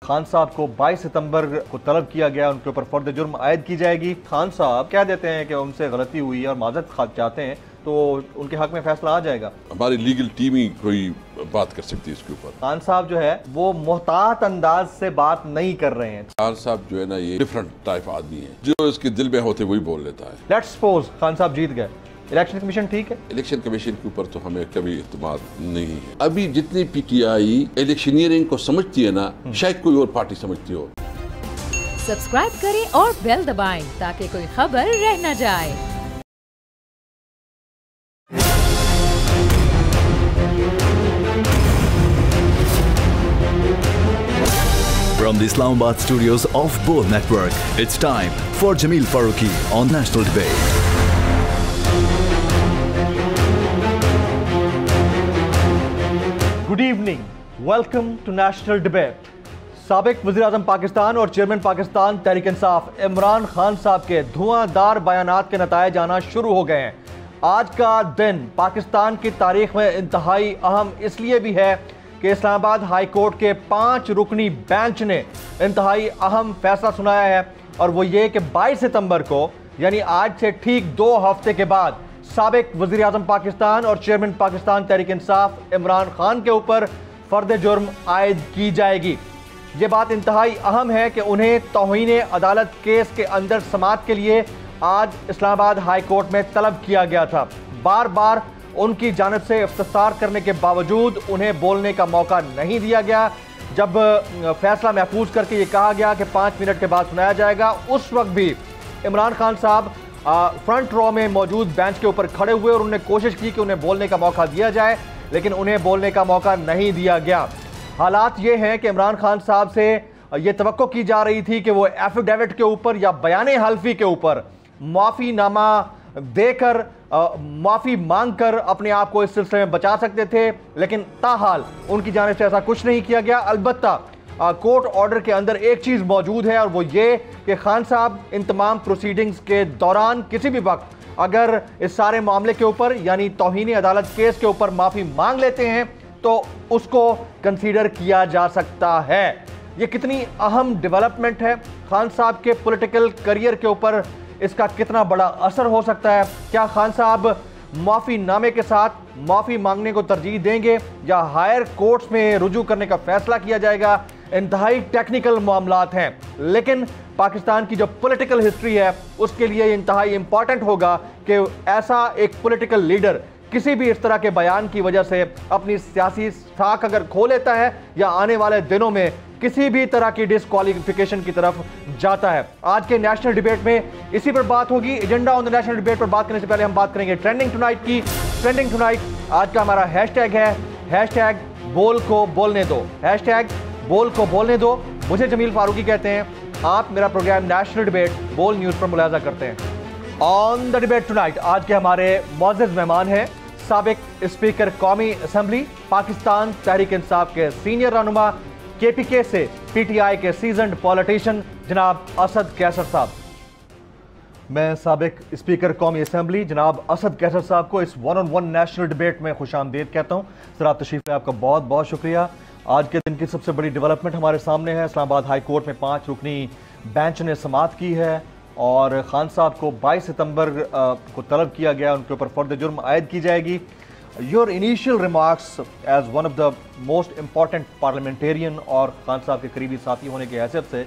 खान साहब को 22 सितंबर को तलब किया गया, उनके ऊपर फर्द जुर्म आयद की जाएगी। खान साहब कह देते हैं कि उनसे गलती हुई है और माजरत चाहते हैं, तो उनके हक में फैसला आ जाएगा। हमारी लीगल टीम ही कोई बात कर सकती है इसके ऊपर। खान साहब जो है वो मोहतात अंदाज से बात नहीं कर रहे हैं। खान साहब जो है ना, ये डिफरेंट टाइप आदमी है, जो इसके दिल में होते वही बोल लेता है। लेट्स सपोज खान साहब जीत गए, इलेक्शन कमीशन ठीक है? इलेक्शन कमीशन के ऊपर तो हमें कभी इत्मीनान नहीं है। अभी जितनी पीटीआई इलेक्शनियरिंग को समझती है ना, शायद कोई और पार्टी समझती हो। सब्सक्राइब करें और बेल दबाएं ताकि कोई खबर रह न जाए। From the Islamabad studios of Bold Network, it's time for Jameel Farooqi on National Debate. Good evening, welcome to National Debate. साबिक वज़ीर-ए-आज़म पाकिस्तान और चेयरमैन पाकिस्तान तहरीक इंसाफ इमरान खान साहब के धुआंधार बयानात के नतायज आना शुरू हो गए हैं। आज का दिन पाकिस्तान की तारीख में इंतहाई अहम इसलिए भी है कि इस्लामाबाद हाई कोर्ट के 5 रुकनी बेंच ने इंतहाई अहम फैसला सुनाया है, और वो ये कि 22 सितंबर को यानी आज से ठीक 2 हफ्ते के बाद साबिक वज़ीर-ए-आज़म पाकिस्तान और चेयरमैन पाकिस्तान तहरीक इंसाफ इमरान खान के ऊपर फर्द जुर्म आयद की जाएगी। ये बात इंतहाई अहम है कि उन्हें तौहीन अदालत केस के अंदर समाअत के लिए आज इस्लामाबाद हाई कोर्ट में तलब किया गया था। बार बार उनकी जानिब से इफ्तिसार करने के बावजूद उन्हें बोलने का मौका नहीं दिया गया। जब फैसला महफूज करके ये कहा गया कि 5 मिनट के बाद सुनाया जाएगा, उस वक्त भी इमरान खान साहब फ्रंट रो में मौजूद बेंच के ऊपर खड़े हुए और उन्होंने कोशिश की कि उन्हें बोलने का मौका दिया जाए, लेकिन उन्हें बोलने का मौका नहीं दिया गया। हालात ये हैं कि इमरान खान साहब से ये तवक्को की जा रही थी कि वो एफिडेविट के ऊपर या बयान हल्फी के ऊपर माफ़ीनामा देकर माफ़ी मांगकर अपने आप को इस सिलसिले में बचा सकते थे, लेकिन ताहाल उनकी जानिब से ऐसा कुछ नहीं किया गया। अलबत्ता कोर्ट ऑर्डर के अंदर एक चीज़ मौजूद है, और वो ये कि खान साहब इन तमाम प्रोसीडिंग्स के दौरान किसी भी वक्त अगर इस सारे मामले के ऊपर यानी तौहीन अदालत केस के ऊपर माफ़ी मांग लेते हैं तो उसको कंसीडर किया जा सकता है। ये कितनी अहम डेवलपमेंट है, खान साहब के पॉलिटिकल करियर के ऊपर इसका कितना बड़ा असर हो सकता है। क्या खान साहब माफ़ीनामे के साथ माफ़ी मांगने को तरजीह देंगे या हायर कोर्ट्स में रुजू करने का फैसला किया जाएगा? इंतहाई टेक्निकल मामलात हैं, लेकिन पाकिस्तान की जो पॉलिटिकल हिस्ट्री है उसके लिए इंतहाई इंपॉर्टेंट होगा कि ऐसा एक पॉलिटिकल लीडर किसी भी इस तरह के बयान की वजह से अपनी सियासी साख अगर खो लेता है या आने वाले दिनों में किसी भी तरह की डिस्क्वालिफिकेशन की तरफ जाता है। आज के नेशनल डिबेट में इसी पर बात होगी। Agenda on the national debate पर बात करने से पहले हम बात करेंगे ट्रेंडिंग टुनाइट की। ट्रेंडिंग टुनाइट आज का हमारा हैशटैग है हैशटैग बोल को बोलने दो। हैशटैग बोल को बोलने दो। मुझे जमील फारूकी कहते हैं। आप मेरा प्रोग्राम नेशनल डिबेट बोल न्यूज़ पर मुलाजा करते हैं। ऑन द डिबेट टुनाइट आज के हमारे मौजूद मेहमान हैं साबिक स्पीकर कौमी असम्बली पाकिस्तान तहरीक इंसाफ के सीनियर रहनुमा, केपीके से पीटीआई के सीजन्ड पॉलिटिशियन जनाब असद कैसर साहब। मैं साबिक स्पीकर कौमी असम्बली जनाब असद कैसर साहब को इस 1-on-1 नेशनल डिबेट में खुशामदीद कहता हूँ। सर, आप तशरीफ आपका बहुत बहुत शुक्रिया। आज के दिन की सबसे बड़ी डेवलपमेंट हमारे सामने है। इस्लामाबाद हाई कोर्ट में 5 रुकनी बेंच ने समाअत की है और खान साहब को 22 सितंबर को तलब किया गया, उनके ऊपर फर्द जुर्म आयद की जाएगी। Your initial remarks as one of the most important parliamentarian और खान साहब के करीबी साथी होने की हैसियत से,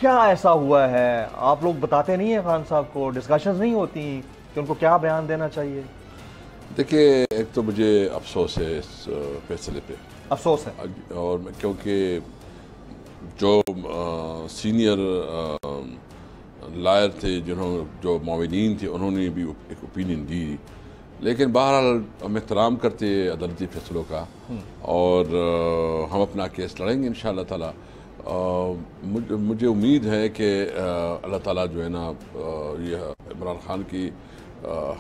क्या ऐसा हुआ है? आप लोग बताते नहीं हैं खान साहब को, डिस्कशंस नहीं होती कि उनको क्या बयान देना चाहिए? देखिए, एक तो मुझे अफसोस है इस फैसले पे, अफसोस है, और क्योंकि जो सीनियर लायर थे, जो माविनीन थे, उन्होंने भी एक ओपिनियन दी, लेकिन बहरहाल हम एहतराम करते अदालती फैसलों का और हम अपना केस लड़ेंगे इंशाअल्लाह ताला। मुझे उम्मीद है कि अल्लाह ताला जो है ना ये इमरान खान की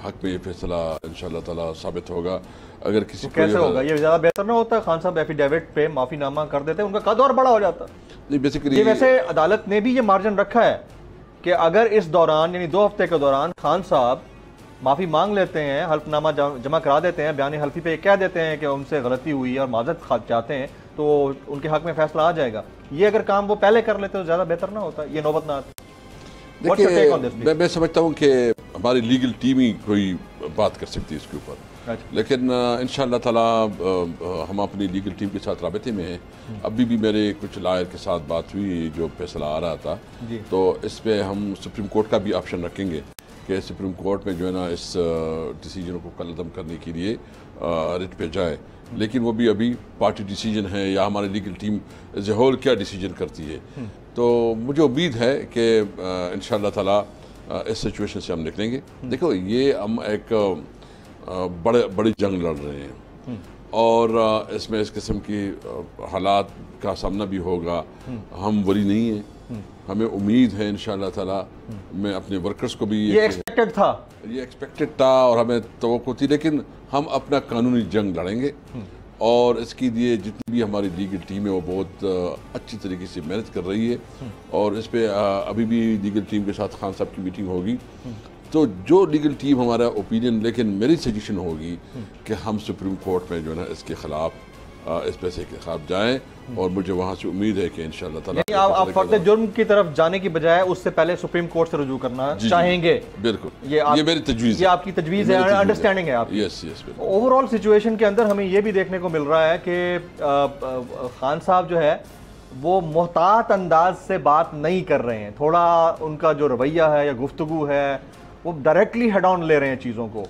हक में ये फैसला इंशाअल्लाह ताला साबित होगा। अगर किसी को कैसे होगा? ये ज़्यादा बेहतर ना होता? खान साहब एफिडेविट पे माफ़ीनामा कर देते, उनका कद और बड़ा हो जाता। नहीं, बेसिकली ये वैसे अदालत ने भी ये मार्जिन रखा है कि अगर इस दौरान यानी 2 हफ्ते के दौरान खान साहब माफ़ी मांग लेते हैं, हल्फनामा जमा करा देते हैं, बयान हल्फी पे कह देते हैं कि उनसे गलती हुई है और माजरत चाहते हैं, तो उनके हक में फैसला आ जाएगा। ये अगर काम वो पहले कर लेते तो ज़्यादा बेहतर ना होता, ये नौबत ना आती। देखिए मैं समझता हूँ कि हमारी लीगल टीम ही कोई बात कर सकती है इसके ऊपर, लेकिन इंशाअल्लाह ताला हम अपनी लीगल टीम के साथ राबते में हैं। अभी भी मेरे कुछ लॉयर के साथ बात हुई जो फैसला आ रहा था, तो इस पर हम सुप्रीम कोर्ट का भी ऑप्शन रखेंगे कि सुप्रीम कोर्ट में जो है ना इस डिसीजन को कलअदम करने के लिए रिट पे जाए। लेकिन वो भी अभी पार्टी डिसीजन है या हमारी legal team as a whole क्या डिसीजन करती है। तो मुझे उम्मीद है कि इंशाअल्लाह ताला इस सिचुएशन से हम निकलेंगे। देखो ये हम एक बड़ी जंग लड़ रहे हैं और इसमें इस किस्म की हालात का सामना भी होगा। हम वरी नहीं हैं, हमें उम्मीद है इंशाअल्लाह ताला। मैं अपने वर्कर्स को भी ये एक्सपेक्टेड था और हमें तवक्को थी, लेकिन हम अपना कानूनी जंग लड़ेंगे और इसके लिए जितनी भी हमारी लीगल टीम है वो बहुत अच्छी तरीके से मेहनत कर रही है। और इस पर अभी भी लीगल टीम के साथ खान साहब की मीटिंग होगी, तो जो लीगल टीम हमारा ओपिनियन, लेकिन मेरी सजेशन होगी कि हम सुप्रीम कोर्ट में जो है ना इसके खिलाफ इस पैसे के खिलाफ जाएं और मुझे वहाँ से उम्मीद है कि इंशाअल्लाह ताला आप फर्द जुर्म की तरफ जाने की बजाय उससे पहले सुप्रीम कोर्ट से रुजू करना चाहेंगे। बिल्कुल, ये मेरी तजवीज़ है, ये आपकी तजवीज़ है, अंडरस्टैंडिंग है आपकी। यस। ओवरऑल सिचुएशन के अंदर हमें ये भी देखने को मिल रहा है कि खान साहब जो है वो मोहतात अंदाज से बात नहीं कर रहे हैं। थोड़ा उनका जो रवैया है या गुफ्तगू है वो डायरेक्टली हेड ऑन ले रहे हैं चीज़ों को।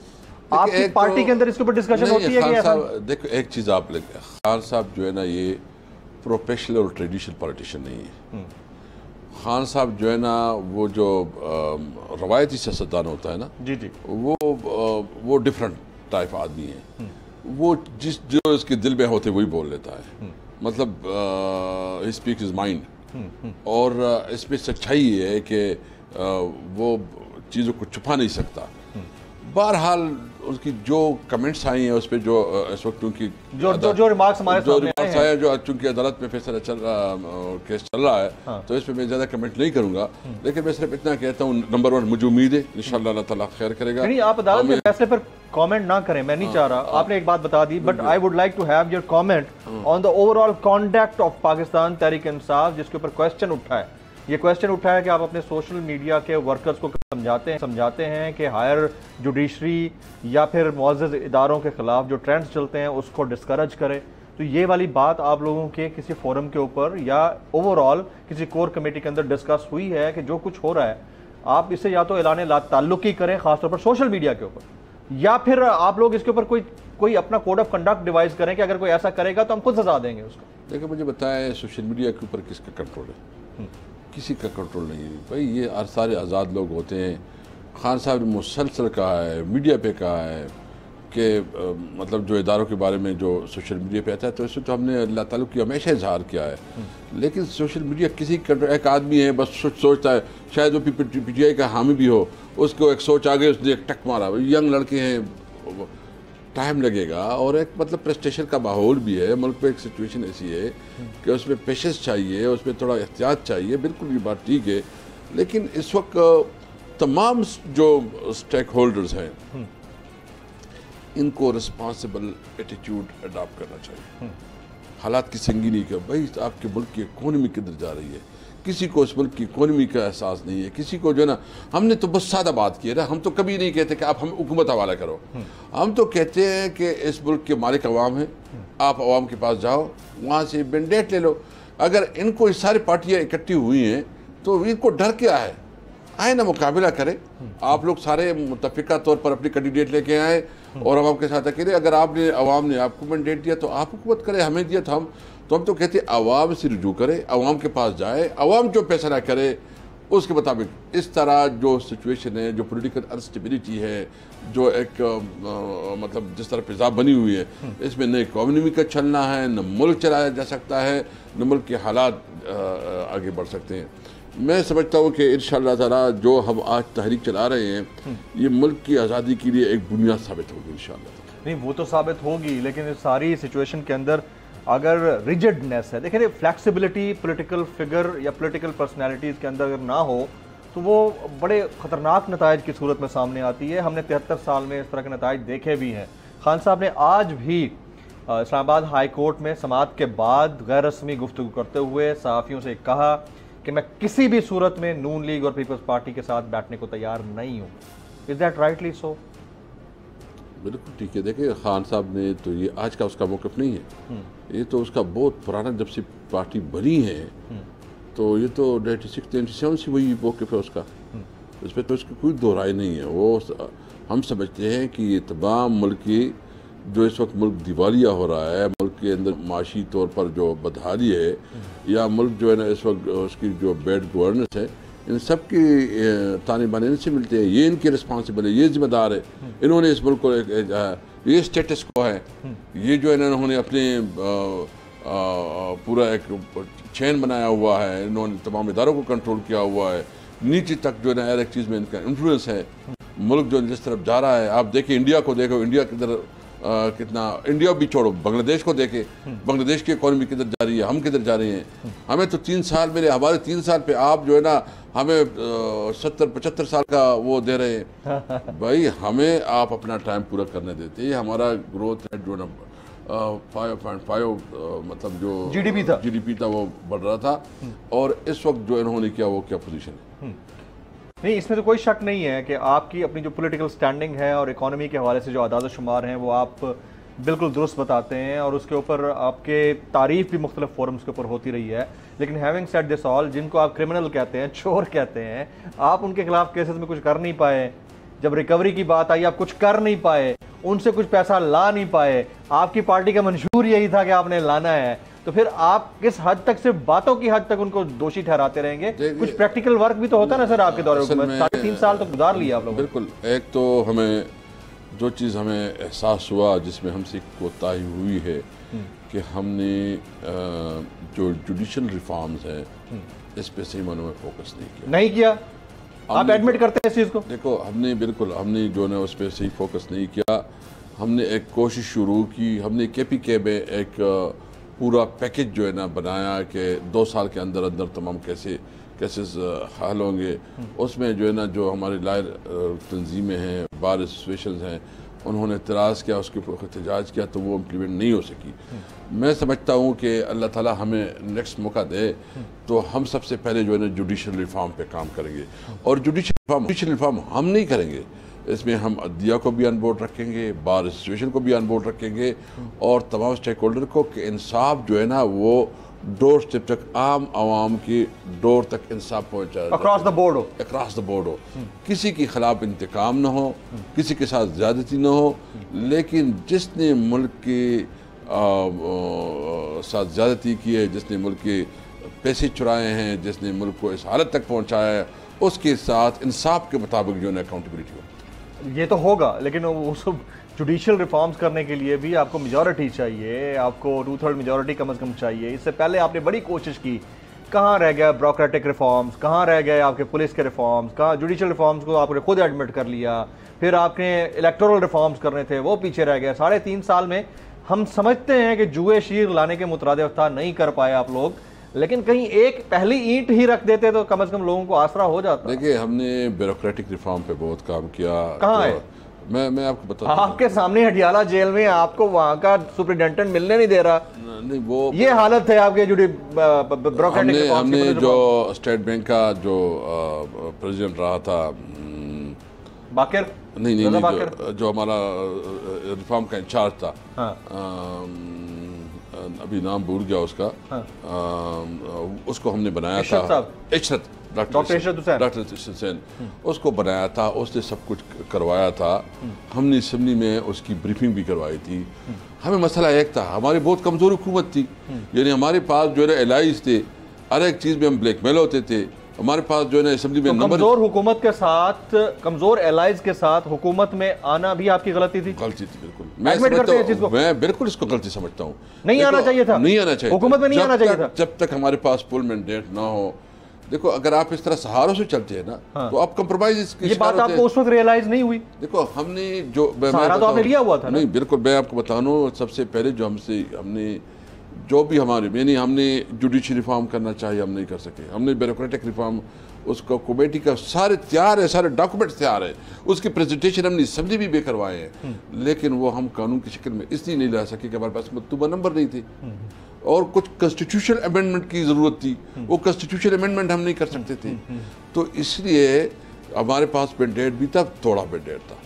आपकी पार्टी के अंदर इसके ऊपर डिस्कशन होती है कि ऐसा? देखो एक चीज़ आप लेंगे, खान साहब जो है ना ये प्रोफेशनल और ट्रेडिशनल पॉलिटिशियन नहीं है। खान साहब जो है ना वो जो रवायती सियासतदान होता है ना, जी वो डिफरेंट टाइप आदमी है। वो जो इसके दिल में होते वही बोल लेता है, मतलब ही स्पीक्स हिज माइंड। और इसमें सच्चाई है कि वो चीज़ों को छुपा नहीं सकता। बहरहाल उसकी जो कमेंट्स आई हैं उस पर जो इस वक्त क्योंकि जो रिमार्क्स हमारे सामने आए हैं, जो चूंकि अदालत में फैसला केस चल रहा है, तो इस पर मैं ज़्यादा कमेंट नहीं करूंगा। लेकिन मैं सिर्फ इतना कहता हूँ, नंबर 1 मुझे उम्मीद है इंशाअल्लाह अल्लाह ताला खैर करेगा। नहीं, आप अदालत के फैसले पर कमेंट ना करें, मैं नहीं चाह रहा। आपने एक बात बता दी, but I would like to have your comment on the overall conduct of Pakistan Tehreek Insaf, जिसके ऊपर क्वेश्चन उठा है। ये क्वेश्चन उठा है कि आप अपने सोशल मीडिया के वर्कर्स को समझाते हैं कि हायर जुडिशरी या फिर मुअज़्ज़ज़ इदारों के खिलाफ जो ट्रेंड्स चलते हैं उसको डिस्करेज करें। तो ये वाली बात आप लोगों के किसी फोरम के ऊपर या ओवरऑल किसी कोर कमेटी के अंदर डिस्कस हुई है कि जो कुछ हो रहा है आप इसे या तो ऐलान ला ताल्लुकी करें खासतौर पर सोशल मीडिया के ऊपर, या फिर आप लोग इसके ऊपर कोई अपना कोड ऑफ कंडक्ट डिवाइस करें कि अगर कोई ऐसा करेगा तो हम खुद सजा देंगे उसको। देखिए मुझे बताएं, सोशल मीडिया के ऊपर किसका कंट्रोल है? किसी का कंट्रोल नहीं है भाई। ये सारे आज़ाद लोग होते हैं। खान साहब ने मुसलसल कहा है, मीडिया पे कहा है कि मतलब जो इदारों के बारे में जो सोशल मीडिया पे आता है, तो इससे तो हमने अल्लाह ताला की हमेशा इजहार किया है। लेकिन सोशल मीडिया किसी एक आदमी है बस सोचता है, शायद वो PTI का हामी भी हो, उसको एक सोच आ गई, उसने एक टक मारा। यंग लड़के हैं, टाइम लगेगा और एक मतलब प्रेस्टेशन का माहौल भी है मुल्क पे। एक सिचुएशन ऐसी है कि उसमें पेशेंस चाहिए, उसमें थोड़ा एहतियात चाहिए। बिल्कुल ये बात ठीक है, लेकिन इस वक्त तमाम जो स्टेक होल्डर्स हैं इनको रिस्पॉन्सिबल एटीट्यूड अडॉप्ट करना चाहिए। हालात की संगीनी का भाई, आपके मुल्क की इकोनॉमी किधर जा रही है, किसी को इस मुल्क की इकोनॉमी का एहसास नहीं है। किसी को जो है ना, हमने तो बस सादा बात की है ना, हम तो कभी नहीं कहते कि आप हम हुकूमत हवाला करो। हम तो कहते हैं कि इस मुल्क के मालिक अवाम है, आप अवाम के पास जाओ, वहाँ से मैंडेट ले लो। अगर इनको ये सारी पार्टियाँ इकट्ठी हुई हैं तो इनको डर क्या है? आए ना मुकाबला करें। आप लोग सारे मुतफ़िका तौर पर अपनी कैंडिडेट लेके आए और अवाम के साथ अकेले। अगर आपने अवाम ने आपको मैंडेट दिया तो आप हुकूमत करें, हमें दिया तो हम तो कहते हैं अवाम से रुजू करे, अवाम के पास जाए, अवाम जो फैसला करे उसके मुताबिक। इस तरह जो सिचुएशन है, जो पॉलिटिकल अनस्टेबिलिटी है, जो एक मतलब जिस तरह फिजा बनी हुई है, इसमें न इकोनॉमी का चलना है, न मुल्क चलाया जा सकता है, न मुल्क के हालात आगे बढ़ सकते हैं। मैं समझता हूँ कि इंशाअल्लाह ताला जो हम आज तहरीक चला रहे हैं ये मुल्क की आज़ादी के लिए एक बुनियाद साबित होगी इंशाअल्लाह। नहीं, वो तो साबित होगी, लेकिन इस सारी सिचुएशन के अंदर अगर रिजिडनेस है, देखिए फ्लैक्सिबिलिटी पॉलिटिकल फिगर या पॉलिटिकल पर्सनैलिटीज़ के अंदर अगर ना हो तो वो बड़े ख़तरनाक नताइज की सूरत में सामने आती है। हमने 73 साल में इस तरह के नताइज देखे भी हैं। खान साहब ने आज भी इस्लामाबाद हाई कोर्ट में समाअत के बाद गैर रस्मी गुफ्तगू करते हुए सहाफ़ियों से कहा कि मैं किसी भी सूरत में नून लीग और पीपल्स पार्टी के साथ बैठने को तैयार नहीं हूँ। Is that rightly so? बिल्कुल ठीक है। देखिए खान साहब ने तो ये आज का उसका मौक़िफ़ नहीं है, ये तो उसका बहुत पुराना, जब से पार्टी बनी है तो ये तो 96-97 से वही मौक़िफ़ है उसका। इस पर तो उसकी कोई दो राय नहीं है। वो हम समझते हैं कि ये तमाम मुल्क की जो इस वक्त मुल्क दिवालिया हो रहा है, मुल्क के अंदर माशी तौर पर जो बदहाली है या मुल्क जो है ना इस वक्त उसकी जो बैड गवर्नेंस है, इन सब की ताने बाने इनसे मिलते हैं। ये इनकी रिस्पॉन्सिबल है, ये जिम्मेदार है। इन्होंने इस मुल्क को ये स्टेटस को है, ये जो है ना इन्होंने अपने पूरा एक चैन बनाया हुआ है, इन्होंने तमाम इदारों को कंट्रोल किया हुआ है, नीचे तक जो है ना हर एक चीज़ में इनका इन्फ्लुएंस है। मुल्क जो जिस तरफ जा रहा है, आप देखिए इंडिया को देखो, इंडिया किधर कितना, इंडिया भी छोड़ो, बांग्लादेश को देखे, बांग्लादेश की इकॉनमी किधर जा रही है, हम किधर जा रहे हैं। हमें तो 3 साल मेरे हमारे 3 साल पे आप जो है ना हमें 70-75 साल का वो दे रहे हैं। भाई हमें आप अपना टाइम पूरा करने देते हैं। हमारा ग्रोथ रेट जो है ना 5.5 मतलब जो जीडीपी था वो बढ़ रहा था, और इस वक्त जो इन्होंने किया वो क्या पोजीशन है। नहीं, इसमें तो कोई शक नहीं है कि आपकी अपनी जो पॉलिटिकल स्टैंडिंग है और इकोनॉमी के हवाले से जो आदाद शुमार हैं वो आप बिल्कुल दुरुस्त बताते हैं, और उसके ऊपर आपके तारीफ भी मुख्तलिफ फोरम्स के ऊपर होती रही है। लेकिन हैविंग सेड दिस ऑल, जिनको आप क्रिमिनल कहते हैं, चोर कहते हैं, आप उनके खिलाफ केसेस में कुछ कर नहीं पाए। जब रिकवरी की बात आई आप कुछ कर नहीं पाए, उनसे कुछ पैसा ला नहीं पाए। आपकी पार्टी का मंशूर यही था कि आपने लाना है, तो फिर आप किस हद तक, सिर्फ बातों की हद तक उनको दोषी ठहराते रहेंगे? कुछ प्रैक्टिकल वर्क भी तो होता ना सर आपके दौरे में। 3.5 साल तो गुजार लिया आप लोगों ने। बिल्कुल। एक तो हमें जो चीज़ हमें एहसास हुआ जिसमें हमसे कोताही हुई है कि हमने जो जुडिशल रिफॉर्म्स हैं इस पे सही मानों में फोकस नहीं किया। आप एडमिट करते हैं इस चीज़ को? देखो हमने जो है उस पर सही फोकस नहीं किया। हमने एक कोशिश शुरू की, हमने KPK में एक पूरा पैकेज जो है ना बनाया कि 2 साल के अंदर अंदर तमाम केसेस हल होंगे। उसमें जो है ना जो हमारी लायर तंजीमें हैं, बार एसोसिएशन हैं, उन्होंने इतराज़ किया, उसके ऊपर एहतजाज किया, तो वो इम्प्लीमेंट नहीं हो सकी। मैं समझता हूँ कि अल्लाह ताला हमें नेक्स्ट मौका दे तो हम सबसे पहले जो है ना जुडिशल रिफॉर्म पे काम करेंगे। और जुडिशल रिफॉर्म हम नहीं करेंगे, इसमें हम अदलिया को भी अनबोर्ड रखेंगे, बार एसोसिएशन को भी अनबोर्ड रखेंगे, और तमाम स्टेक होल्डर को कि इंसाफ जो है ना वो डोर स्टेप तक, आम आवाम की डोर तक इंसाफ पहुँचाया, अक्रॉस द बोर्ड हो। किसी के खिलाफ इंतकाम ना हो, किसी के साथ ज़्यादती ना हो, लेकिन जिसने मुल्क के साथ ज़्यादती की है, जिसने मुल्क के पैसे चुराए हैं, जिसने मुल्क को इस हालत तक पहुँचाया है, उसके साथ इंसाफ के मुताबिक जो है अकाउंटेबिलिटी हो। ये तो होगा, लेकिन उस जुडिशल रिफॉर्म्स करने के लिए भी आपको मेजॉरिटी चाहिए, आपको 2/3 मेजॉरिटी कम से कम चाहिए। इससे पहले आपने बड़ी कोशिश की, कहाँ रह गया ब्यूरोक्रेटिक रिफॉर्म्स, कहाँ रह गए आपके पुलिस के रिफॉर्म्स, कहाँ जुडिशल रिफॉर्म्स को आपने खुद एडमिट कर लिया, फिर आपने इलेक्टोरल रिफॉर्म्स करने थे वो पीछे रह गए। 3.5 साल में हम समझते हैं कि जुए शीर लाने के मुतरादिफ था, नहीं कर पाए आप लोग, लेकिन कहीं एक पहली ईंट ही रख देते तो कम से कम लोगों को आसरा हो जाता। देखिए हमने ब्यूरोक्रेटिक रिफॉर्म पे बहुत काम किया। कहाँ है? मैं आपको बताता हूं। आपके सामने हटियाला जेल में आपको वहां का सुपरिटेंडेंट मिलने नहीं दे रहा। नहीं, वो ये हालत है आपके ब्यूरोक्रेटिक। हमने जो स्टेट बैंक का जो प्रेसिडेंट रहा था बाकिर, नहीं जो हमारा रिफॉर्म का इंचार्ज था, अभी नाम भूल गया उसका, उसको हमने बनाया था, डॉक्टर इशरत हुसैन, उसको बनाया था, उसने सब कुछ करवाया था। हमने असेंबली में उसकी ब्रीफिंग भी करवाई थी। हमें मसला एक था, हमारी बहुत कमज़ोर हुकूमत थी, यानी हमारे पास जो है एलाइज थे, हर एक चीज़ में हम ब्लैकमेल होते थे। हमारे पास जो है ना असेंबली में कमजोर हुकूमत के साथ, कमजोर एलाइज के साथ हुकूमत में आना भी आपकी गलती थी। बिल्कुल। मैं बिल्कुल इसको गलती समझता हूँ। नहीं आना चाहिए था, नहीं आना चाहिए, हुकूमत में नहीं आना चाहिए था। जब तक हमारे पास फुल मैंडेट ना हो। देखो अगर आप इस तरह सहारों से चलते हैं ना तो आप कंप्रोमाइज, ये बात आपको उस वक्त रियलाइज नहीं हुई। देखो हमने जो सहारा तो आपने लिया हुआ था। नहीं बिल्कुल, मैं आपको बता दूं, सबसे पहले जो हमने जो भी हमारे यानी हमने जुडिशरी रिफॉर्म करना चाहिए, हम नहीं कर सके। हमने ब्यूरोक्रेटिक रिफॉर्म, उसका कमेटी का सारे तैयार है, सारे डॉक्यूमेंट्स तैयार है, उसकी प्रेजेंटेशन हमने असम्बली भी करवाए हैं, लेकिन वो हम कानून की शक्ल में इसलिए नहीं ला सके कि हमारे पास मतूबा नंबर नहीं थे और कुछ कॉन्स्टिट्यूशनल अमेंडमेंट की ज़रूरत थी। वो कॉन्स्टिट्यूशनल अमेंडमेंट हम नहीं कर सकते थे, तो इसलिए हमारे पास मैंडेट भी था, थोड़ा मैंडेट था,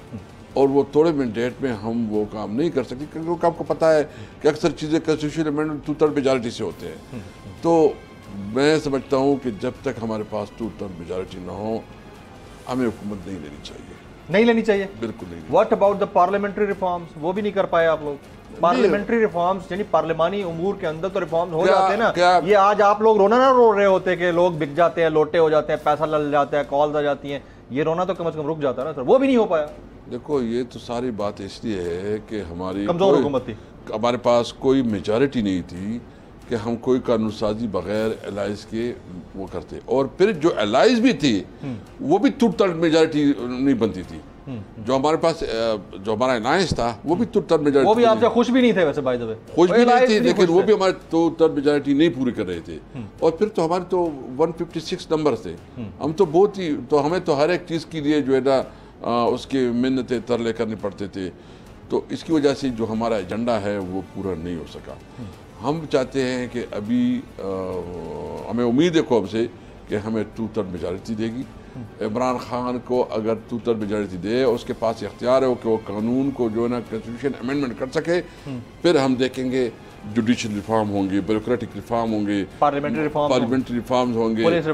और वो थोड़े मैंडेट में हम वो काम नहीं कर सकते क्योंकि आपको पता है कि अक्सर चीज़ें कॉन्स्टिट्यूशनल अमेंडमेंट 2/3 मेजॉरिटी से होते हैं। तो मैं समझता हूँ कि जब तक हमारे पास 2/3 मेजॉरिटी ना हो, हमें हुकूमत नहीं लेनी चाहिए। नहीं लेनी चाहिए, बिल्कुल नहीं। What about the parliamentary reforms, वो भी नहीं कर पाए आप लोग? पार्लियामेंट्री रिफॉर्म्स यानी पार्लिमानी उमूर के अंदर तो रिफॉर्म्स हो जाते हैं ना। ये आज आप लोग रोना ना रो रहे होते कि लोग बिक जाते हैं, लोटे हो जाते हैं, पैसा लल जाता है, कॉल्स आ जाती हैं, ये रोना तो कम से कम रुक जाता है ना सर, वो भी नहीं हो पाया। देखो, ये तो सारी बात इसलिए है कि हमारी कमजोर हुकूमत थी, हमारे पास कोई मेजॉरिटी नहीं थी कि हम कोई कानून साजी बगैर एलाइज के वो करते, और फिर जो एलाइज भी थी वो भी 2/3 मेजॉरिटी नहीं बनती थी। जो हमारे पास जो हमारा अलायंस था वो भी 2/3 मेजॉरिटी, वो भी आपसे खुश भी नहीं थे वैसे, बाय द वे खुश भी नहीं थी, लेकिन वो भी हमारे 2/3 मेजॉरिटी नहीं पूरी कर रहे थे। और फिर तो हमारे तो 156 नंबर थे, हम तो बहुत ही, तो हमें तो हर एक चीज़ के लिए जो है ना उसके मिन्नतें तरले करने पड़ते थे। तो इसकी वजह से जो हमारा एजेंडा है वो पूरा नहीं हो सका। हम चाहते हैं कि अभी हमें उम्मीद है कौम से कि हमें 2/3 मेजॉरिटी देगी। इमरान खान को अगर 2/3 मेजॉरिटी दे, उसके पास इख्तियार है कि वो कानून को जो है ना कॉन्स्टिट्यूशन अमेंडमेंट कर सके, फिर हम देखेंगे जुडिशल रिफॉर्म होंगे, ब्यूरोक्रेटिक रिफॉर्म होंगे, पार्लियामेंट्री रिफॉर्म्स होंगे, पुलिस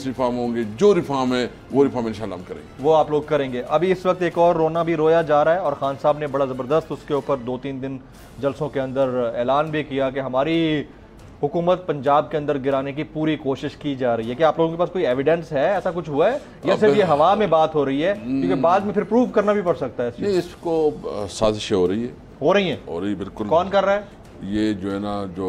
रिफॉर्म होंगे, जो रिफॉर्म है वो रिफॉर्म इंशाल्लाह हम करेंगे, वो आप लोग करेंगे। अभी इस वक्त एक और रोना भी रोया जा रहा है और खान साहब ने बड़ा ज़बरदस्त उसके ऊपर 2-3 दिन जलसों के अंदर ऐलान भी किया कि हमारी हुकूमत पंजाब के अंदर गिराने की पूरी कोशिश की जा रही है। क्या आप लोगों के पास कोई एविडेंस है, ऐसा कुछ हुआ है, या सिर्फ ये हवा में बात हो रही है? क्योंकि बाद में फिर प्रूव करना भी पड़ सकता है। नहीं, इसको साजिशें हो रही है, हो रही हैं, हो रही, बिल्कुल। कौन कर रहा है ये? जो है ना, जो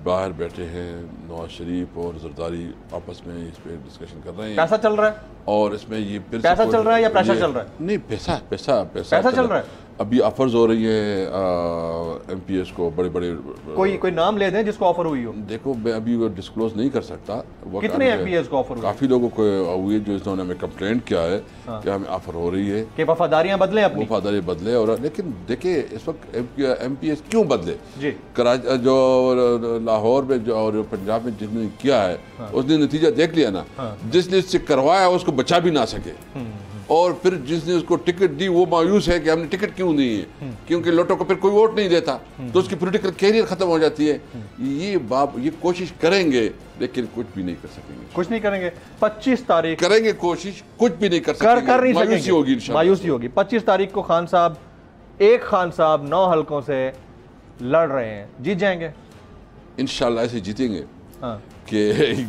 बाहर बैठे हैं नवाज शरीफ और जरदारी आपस में इस पे डिस्कशन कर रहे हैं। पैसा चल रहा है, और इसमें ये पैसा चल रहा है या प्रेशर चल रहा है? नहीं, पैसा पैसा पैसा चल रहा है। अभी ऑफर्स हो रही है MPS को, बड़े बड़े। कोई नाम ले दें जिसको ऑफर हुई हो। देखो, मैं अभी वो डिस्क्लोज नहीं कर सकता। कितने MPS को ऑफर हुई? काफी लोगों को हुई, जो इन्होंने हमें कंप्लेंट किया है कि हमें ऑफर हो रही है कि वफादारियां बदले, अपनी वफादारी बदले। और लेकिन देखिए, इस वक्त MPS क्यों बदले जी? कराची, जो लाहौर में जो और पंजाब में जिसने किया है, उसने नतीजा देख लिया ना। जिसने इससे करवाया उसको बचा भी ना सके, और फिर जिसने उसको टिकट दी वो मायूस है कि हमने टिकट क्यों दी है, क्योंकि लोटो को फिर कोई वोट नहीं देता, तो उसकी पॉलिटिकल कैरियर खत्म हो जाती है। ये कोशिश करेंगे लेकिन कुछ भी नहीं कर सकेंगे। कुछ नहीं करेंगे। 25 तारीख करेंगे कोशिश, कुछ भी नहीं कर सकेंगे, कर नहीं मायूसी सकेंगे, होगी इंशाल्लाह। मायूसी होगी। 25 तारीख को खान साहब 9 हलकों से लड़ रहे हैं, जीत जाएंगे इंशाल्लाह। ऐसे जीतेंगे कि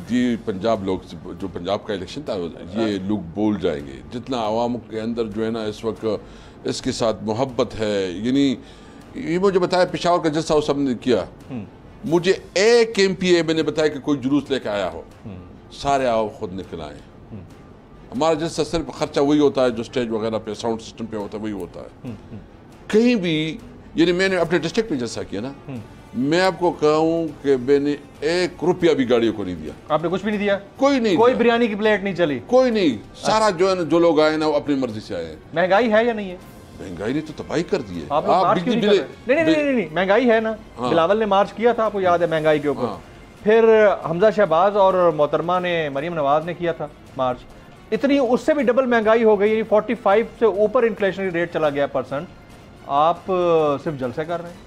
जी पंजाब लोग, जो पंजाब का इलेक्शन था, ये लोग भूल जाएंगे। जितना आवाम के अंदर जो है ना इस वक्त इसके साथ मोहब्बत है, यानी ये मुझे बताया पेशावर का जलसा सबने किया, मुझे एक MPA मैंने बताया कि कोई जुलूस लेके आया हो, सारे आओ खुद निकल आए। हमारा जलसा सिर्फ खर्चा वही होता है जो स्टेज वगैरह पे साउंड सिस्टम पे होता है, वही होता है। कहीं भी, यानी मैंने अपने डिस्ट्रिक्ट में जलसा किया ना, मैं आपको कहूँ कि मैंने 1 रुपया भी गाड़ियों को नहीं दिया। आपने कुछ भी नहीं दिया? कोई नहीं, कोई बिरयानी की प्लेट नहीं चली, कोई नहीं। सारा जो है ना, जो लोग आए ना वो अपनी मर्जी से आए हैं। महंगाई है या नहीं है? महंगाई ने तो तबाही कर दी है। आप मार्च क्यों नहीं कर रहे? नहीं, महंगाई है ना। बिलावल ने मार्च किया था, आपको याद है, महंगाई के ऊपर। फिर हमजा शहबाज और मोहतरमा ने, मरियम नवाज ने किया था मार्च। इतनी, उससे भी डबल महंगाई हो गई, 45 से ऊपर इन्फ्लेशनरी रेट चला गया %। आप सिर्फ जलसे कर रहे हैं।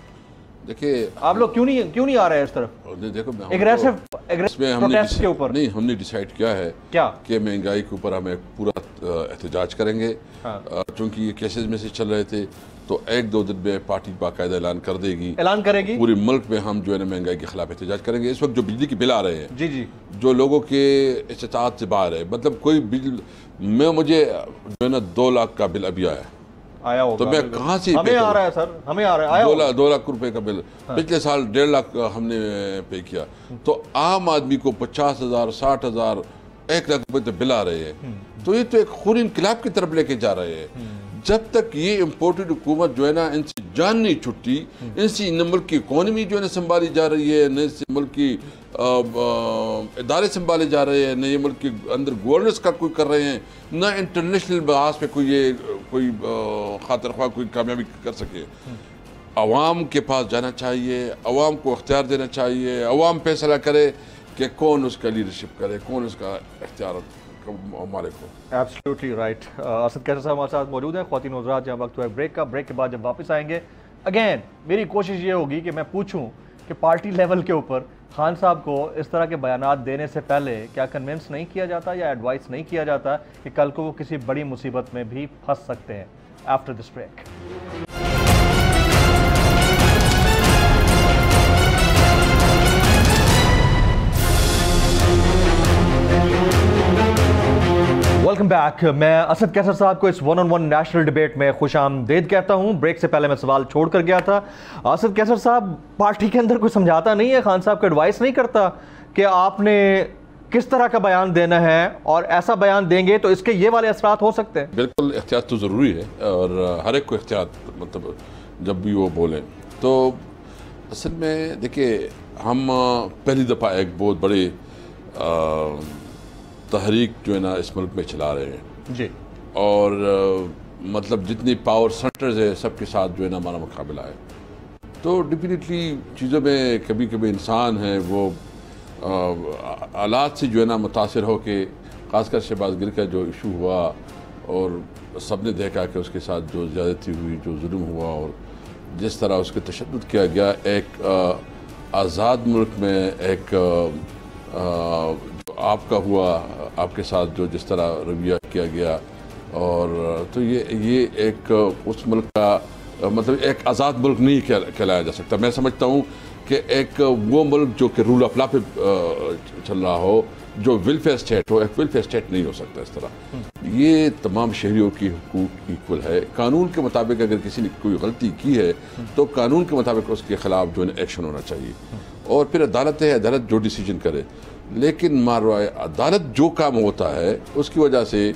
देखिए, आप लोग क्यों नहीं आ रहे हैं इस तरफ? देखो, एग्रेसिव प्रोटेस्ट के ऊपर नहीं, हमने डिसाइड किया है क्या कि महंगाई के ऊपर हमें पूरा एहतजाज करेंगे। क्योंकि ये केसेस में से चल रहे थे, तो 1-2 दिन में पार्टी बाकायदा ऐलान कर देगी, ऐलान करेगी। पूरे मुल्क में हम जो है ना महंगाई के खिलाफ एहतजाज करेंगे। इस वक्त जो बिजली के बिल आ रहे हैं, जी, जो लोगों के इस्तात से बाहर है, मतलब कोई बिजली, मुझे जो है ना 2 लाख का बिल अभी आया होगा, तो मैं कहाँ से हमें आ रहा है सर, हमें आ रहा है 2 लाख रुपए का बिल। पिछले साल 1.5 लाख हमने पे किया। तो आम आदमी को 50,000, 60,000, 1 लाख रुपए तो बिल आ रहे हैं। तो ये तो एक खूनी इनकलाब की तरफ लेके जा रहे हैं। जब तक ये इम्पोर्टेड हुकूमत जो है ना इनसे जान नहीं छुट्टी। इनसे न मुल्क की इकोनॉमी जो है ना संभाली जा रही है, न इस मुल्क की इदारे संभाले जा रहे हैं, न ये मुल्क के अंदर गवर्नेंस का कोई कर रहे हैं, न इंटरनेशनल बहास पे कोई खातिर ख्वाह कोई कामयाबी कर सके। अवाम के पास जाना चाहिए, अवाम को अख्तियार देना चाहिए, अवाम फैसला करे कि कौन उसका लीडरशिप करे, कौन उसका अख्तियार मालिक हो। Absolutely right. असद कैसर साहब हमारे साथ मौजूद हैं। ख्वातीन हज़रात, जहाँ वक्त हुआ है ब्रेक का, ब्रेक के बाद जब वापस आएंगे अगेन मेरी कोशिश ये होगी कि मैं पूछूं कि पार्टी लेवल के ऊपर खान साहब को इस तरह के बयानात देने से पहले क्या कन्विंस नहीं किया जाता या एडवाइस नहीं किया जाता कि कल को वो किसी बड़ी मुसीबत में भी फंस सकते हैं। After this break. Welcome back. मैं असद कैसर साहब को इस 1-on-1 नेशनल डिबेट में खुश आमदीद कहता हूं। ब्रेक से पहले मैं सवाल छोड़ कर गया था। असद कैसर साहब, पार्टी के अंदर कोई समझाता नहीं है, खान साहब को एडवाइस नहीं करता कि आपने किस तरह का बयान देना है और ऐसा बयान देंगे तो इसके ये वाले असरात हो सकते हैं? बिल्कुल, एहतियात तो ज़रूरी है और हर एक को एहतियात, मतलब जब भी वो बोलें तो असल में देखिए, हम पहली दफ़ा एक बहुत बड़े तहरीक जो है ना इस मुल्क में चला रहे हैं जी, और मतलब जितनी पावर सेंटर्स है सबके साथ जो है ना हमारा मुकाबला है। तो डेफिनेटली चीज़ों में कभी कभी इंसान है वो हालात से जो है ना मुतासर हो के, ख़ासकर शहबाज गिल का जो इशू हुआ और सबने देखा कि उसके साथ जो ज़्यादती हुई, जो जुल्म हुआ और जिस तरह उसके तशद्दुद किया गया, एक आज़ाद मुल्क में एक आपका हुआ, आपके साथ जो जिस तरह रवैया किया गया, और तो ये एक उस मुल्क का मतलब एक आज़ाद मुल्क नहीं कहलाया जा सकता। मैं समझता हूँ कि एक वो मुल्क जो कि रूल ऑफ लॉ पे चल रहा हो, जो वेलफेयर स्टेट हो, एक वेलफेयर स्टेट नहीं हो सकता इस तरह। ये तमाम शहरियों की हुकूक इक्वल है। कानून के मुताबिक अगर किसी ने कोई गलती की है तो कानून के मुताबिक उसके ख़िलाफ़ जो है एक्शन होना चाहिए, और फिर अदालत है, अदालत जो डिसीजन करे। लेकिन मारवाए अदालत जो काम होता है उसकी वजह से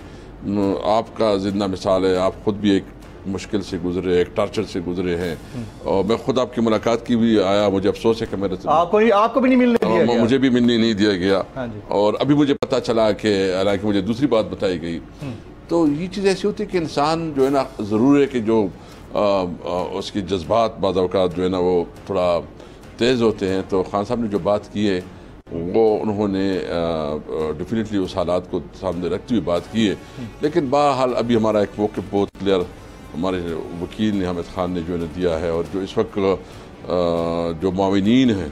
आपका जिंदा मिसाल है, आप खुद भी एक मुश्किल से गुजरे, एक टॉर्चर से गुजरे हैं, और मैं खुद आपकी मुलाकात की भी आया, मुझे अफसोस है कि मेरे आपको भी नहीं मिलने दिया गया। मुझे भी मिलने नहीं दिया गया। हाँ जी। और अभी मुझे पता चला कि हालांकि मुझे दूसरी बात बताई गई। तो ये चीज़ ऐसी होती है कि इंसान जो है ना, ज़रूर है कि जो उसकी जज्बात बाज़ औक़ात जो है ना वो थोड़ा तेज़ होते हैं। तो खान साहब ने जो बात की है वो उन्होंने डेफिनेटली उस हालात को सामने रखती हुई बात की है। लेकिन बहरहाल अभी हमारा एक मौक़िफ़ बहुत क्लियर हमारे वकील ने, हामिद खान ने जो है दिया है, और जो इस वक्त जो मुआविनीन हैं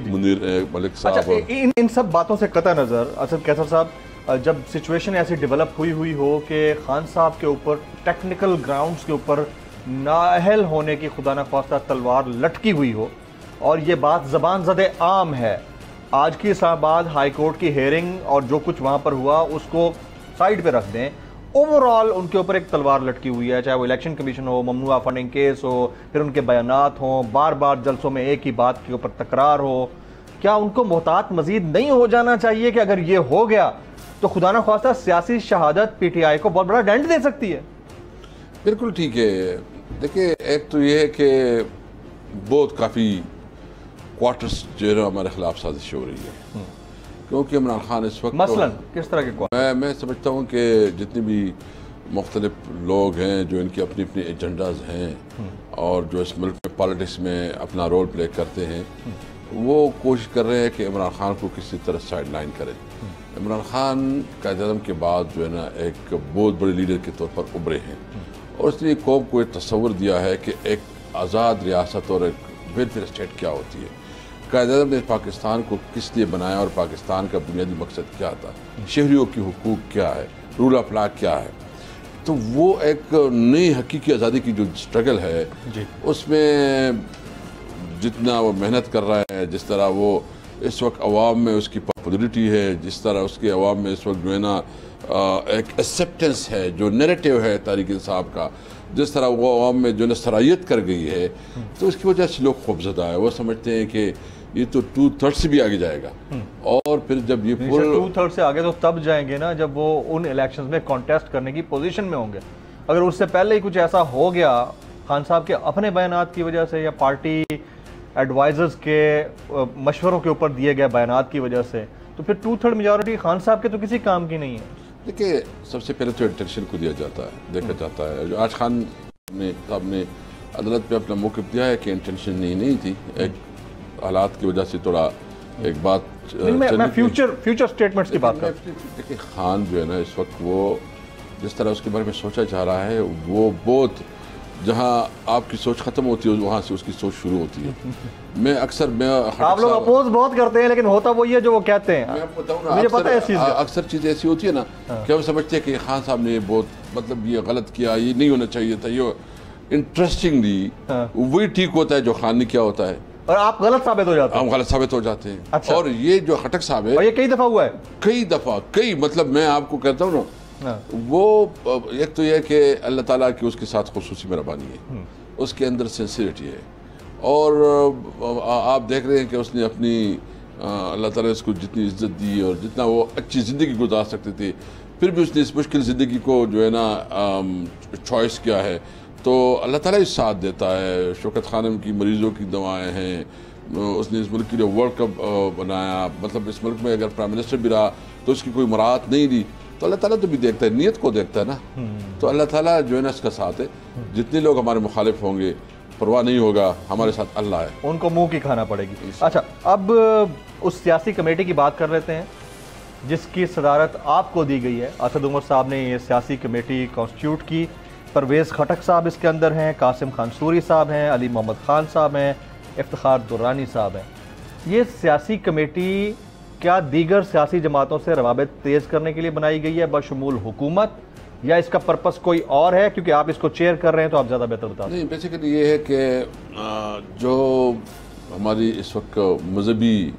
मुनीर मलिक साहब। अच्छा, इन सब बातों से कतई नज़र असद कैसर साहब, जब सिचुएशन ऐसी डेवलप हुई हो कि खान साहब के ऊपर टेक्निकल ग्राउंड्स के ऊपर नाअहल होने की खुदा न ख्वास्ता तलवार लटकी हुई हो, और ये बात ज़बान ज़दे आम है, आज की इस्लामाबाद हाई कोर्ट की हेयरिंग और जो कुछ वहाँ पर हुआ उसको साइड पे रख दें, ओवरऑल उनके ऊपर एक तलवार लटकी हुई है, चाहे वो इलेक्शन कमीशन हो, ममनुआ फंडिंग केस हो, फिर उनके बयानात हों, बार बार जलसों में एक ही बात के ऊपर तकरार हो, क्या उनको मोहतात मजीद नहीं हो जाना चाहिए कि अगर ये हो गया तो खुदा न ख्वास्ता सियासी शहादत PTI को बहुत बड़ा डेंट दे सकती है? बिल्कुल ठीक है। देखिए, एक तो ये है कि बहुत काफ़ी क्वार्टर्स जो है ना हमारे खिलाफ साजिश हो रही है, क्योंकि इमरान खान इस वक्त मसलन किस तरह के मैं समझता हूँ कि जितने भी मुख्तलिफ लोग हैं जो इनकी अपनी अपनी एजेंडाज हैं और जो इस मुल्क में पॉलिटिक्स में अपना रोल प्ले करते हैं, वो कोशिश कर रहे हैं कि इमरान खान को किसी तरह साइड लाइन करें। इमरान खान कायद-ए-आज़म के बाद जो है ना एक बहुत बड़े लीडर के तौर पर उभरे हैं, और इसलिए कौम को एक तस्वर दिया है कि एक आज़ाद रियासत और एक वेलफेयर स्टेट क्या होती है। कायद-ए-आज़म ने पाकिस्तान को किस लिए बनाया और पाकिस्तान का बुनियादी मकसद क्या था, शहरियों की हुकूक क्या है, रूल ऑफ लॉ क्या है। तो वो एक नई हकीकी आज़ादी की जो स्ट्रगल है उसमें जितना वो मेहनत कर रहा है, जिस तरह वो इस वक्त अवाम में उसकी पॉपुलरिटी है, जिस तरह उसके अवाम में इस वक्त जो है ना एक एक्सेप्टेंस है, जो नैरेटिव है तहरीक इंसाफ का, जिस तरह वो अवाम में जो सराहियत कर गई है, तो उसकी वजह से लोग खौफजदा है। वो समझते हैं कि ये तो 2/3 से भी आगे जाएगा, और फिर जब ये 2/3 से आगे तो तब जाएंगे ना जब वो उन इलेक्शंस में कॉन्टेस्ट करने की पोजीशन में होंगे। अगर उससे पहले ही कुछ ऐसा हो गया खान साहब के अपने बयानात की वजह से या पार्टी एडवाइजर्स के मशवरों के ऊपर दिए गए बयानात की वजह से, तो फिर 2/3 मेजॉरिटी खान साहब के तो किसी काम की नहीं है। देखिए, सबसे पहले तो इंटेंशन को दिया जाता है, देखा जाता है। जो आज खान साहब ने अदालत में अपना मौक़िफ़ दिया है कि इंटेंशन नहीं थी, एक हालात की वजह से थोड़ा एक बात मैं फ्यूचर स्टेटमेंट्स की बात कर। देखिए, खान जो है ना इस वक्त वो जिस तरह उसके बारे में सोचा जा रहा है, वो बहुत जहाँ आपकी सोच खत्म होती है वहाँ से उसकी सोच शुरू होती है। मैं आप लोग अपोज बहुत करते हैं, लेकिन होता वो ये जो वो कहते हैं। मैं आपको बताऊँ ना, मुझे पता है इस चीज़ का। अक्सर चीज़ ऐसी होती है ना कि हम समझते हैं कि खान साहब ने बहुत मतलब ये गलत किया, ये नहीं होना चाहिए था। ये इंटरेस्टिंगली वही ठीक होता है जो खान ने किया होता है, और आप गलत साबित हो जाते हैं। हम गलत साबित हो जाते हैं। अच्छा। और ये जो खटक साहब है, और ये कई दफ़ा हुआ है, कई दफ़ा, मतलब मैं आपको कहता हूँ ना, वो एक तो यह कि अल्लाह ताला की उसके साथ खुसूसी मेहरबानी है, उसके अंदर सिंसियरिटी है। और आप देख रहे हैं कि उसने अपनी अल्लाह ताला इसको जितनी इज्जत दी और जितना वो अच्छी ज़िंदगी गुजार सकते थे, फिर भी उसने इस मुश्किल ज़िंदगी को जो है ना चॉइस किया है। तो अल्लाह ताला इस साथ देता है। शौकत खानम की मरीज़ों की दवाएँ हैं, उसने इस मुल्क के लिए वर्ल्ड कप बनाया, मतलब इस मुल्क में अगर प्राइम मिनिस्टर भी रहा तो उसकी कोई मुराद नहीं दी, तो अल्लाह ताला तो भी देखता है, नीयत को देखता है ना। तो अल्लाह ताला जो है ना इसका साथ है। जितने लोग हमारे मुखालिफ होंगे परवाह नहीं होगा, हमारे साथ अल्लाह है, उनको मुंह की खाना पड़ेगी। अच्छा, अब उस सियासी कमेटी की बात कर लेते हैं जिसकी सदारत आपको दी गई है। असद उमर साहब ने ये सियासी कमेटी कॉन्स्टिट्यूट की। परवेज़ खटक साहब इसके अंदर हैं, कासिम खान सूरी साहब हैं, अली मोहम्मद खान साहब हैं, इफ्तिखार दुर्रानी साहब हैं। ये सियासी कमेटी क्या दीगर सियासी जमातों से रवाबित तेज़ करने के लिए बनाई गई है बशमूल हुकूमत, या इसका पर्पस कोई और है? क्योंकि आप इसको चेयर कर रहे हैं तो आप ज़्यादा बेहतर बता। नहीं, बेसिकली ये है कि जो हमारी इस वक्त मजहबी